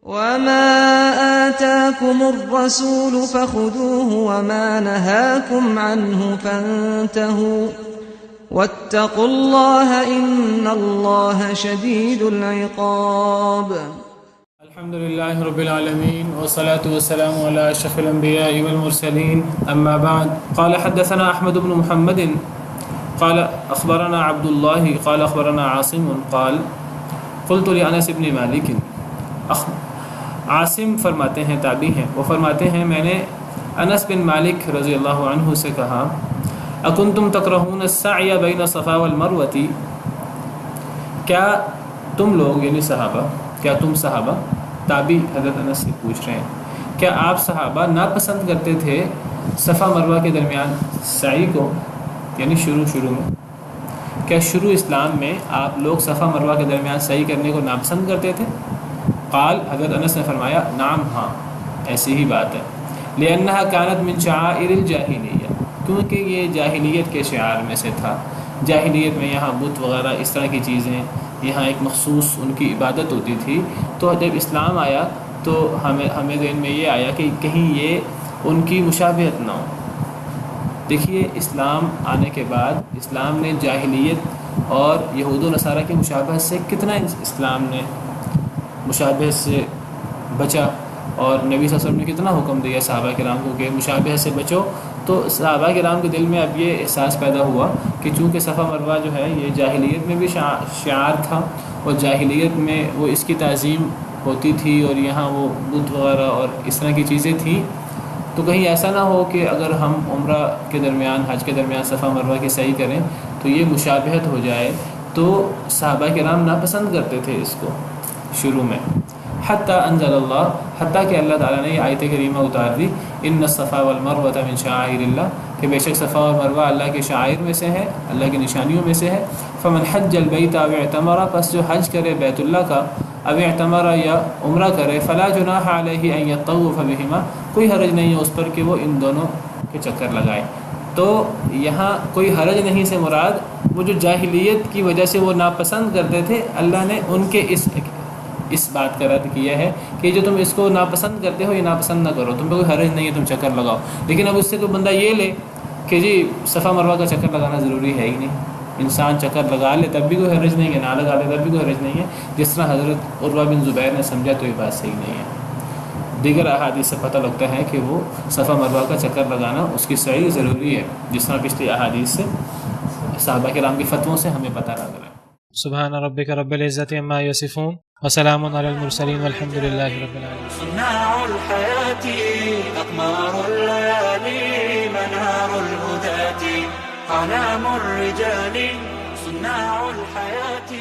وما آتاكم الرسول فخذوه وما نهاكم عنه فانتهوا واتقوا الله إن الله شديد العقاب. الحمد لله رب العالمين والصلاة والسلام على أشرف الأنبياء والمرسلين أما بعد. قال حدثنا أحمد بن محمد قال أخبرنا عبد الله قال أخبرنا عاصم قال قلت لأنس بن مالك. عاصم فرماتے ہیں تابعی ہیں، وہ فرماتے ہیں میں نے انس بن مالک رضی اللہ عنہ سے کہا اکنتم تکرہون السعی بین الصفا والمروہ، کیا تم لوگ یعنی صحابہ، کیا تم صحابہ، تابعی حضرت انس سے پوچھ رہے ہیں کیا آپ صحابہ ناپسند کرتے تھے صفا مروہ کے درمیان سعی کو، یعنی شروع میں کیا شروع اسلام میں آپ لوگ صفا مروہ کے درمیان سعی کرنے کو ناپسند کرتے تھے؟ قال حضرت انس نے فرمایا نعم، ہاں ایسی ہی بات ہے، لأنها كانت من شعائر الجاہلیہ، کیونکہ یہ جاہلیت کے شعار میں سے تھا۔ جاہلیت میں یہاں بت وغیرہ اس طرح کی چیزیں، یہاں ایک مخصوص ان کی عبادت ہوتی تھی، تو جب اسلام آیا تو ہمیں ذہن میں یہ آیا کہ کہیں یہ ان کی مشابہت نہ ہو۔ دیکھیے اسلام آنے کے بعد اسلام نے جاہلیت اور یہود و نصارہ کی مشابہت سے کتنا اسلام نے مشابہت سے بچا، اور نبی صلی اللہ علیہ وسلم نے کتنا حکم دیا صحابہ کرام کو کہ مشابہت سے بچو۔ تو صحابہ کرام کے دل میں اب یہ احساس پیدا ہوا کہ چونکہ صفا مروہ جو ہے یہ جاہلیت میں بھی شعار تھا، اور جاہلیت میں وہ اس کی تعظیم ہوتی تھی، اور یہاں وہ بت وغیرہ اور اس طرح کی چیزیں تھیں، تو کہیں ایسا نہ ہو کہ اگر ہم عمرہ کے درمیان حج کے درمیان صفا مروہ کی سعی کریں تو یہ مشابہت ہو جائے۔ تو صحابہ کرام ناپسند کرتے تھے اس کو شروع میں، حتیٰ انزل اللہ، حتیٰ کہ اللہ تعالیٰ نے یہ آیت کریمہ اتار دی ان الصفا والمروہ من شعائر اللہ، کہ بے شک صفا اور مروہ اللہ کے شعائر میں سے ہے، اللہ کی نشانیوں میں سے ہے۔ فمن حج البیت او اعتمر، پس جو حج کرے بیت اللہ کا، او اعتمر یا عمرہ کرے، فلا جناح علیہ ان یطوف بہما، کوئی حرج نہیں ہے اس پر کہ وہ ان دونوں کے چکر لگائے۔ تو یہاں کوئی حرج نہیں سے مراد وہ جو جاہلیت کی وجہ سے وہ ناپسند کرتے تھے، اللہ نے ان کے اس بات کا رد کیا ہے کہ جو تم اس کو ناپسند کرتے ہو یہ ناپسند نہ کرو، تم پہ کوئی حرج نہیں ہے تم چکر لگاؤ۔ لیکن اب اس سے کوئی بندہ یہ لے کہ جی صفا مروہ کا چکر لگانا ضروری ہے ہی نہیں، انسان چکر لگا لے تب بھی کوئی حرج نہیں ہے، نہ لگا لے تب بھی کوئی حرج نہیں ہے، جس طرح حضرت عروہ بن زبیر نے سمجھا، تو یہ بات صحیح نہیں ہے۔ دیگر احادیث سے پتہ لگتا ہے کہ وہ صفا مروہ کا چکر لگانا اس کی سعی ضروری ہے، جس طرح پچھلی احادیث سے صحابہ کرام کی فتووں سے ہمیں پتہ لگ رہا ہے۔ سبحان ربک رب العزت عما یصفون وسلام علی المرسلین والحمد للہ رب العالمین۔ صناع الحیات اقمار الليالي منار الهداة اعلام الرجال صناع الحیات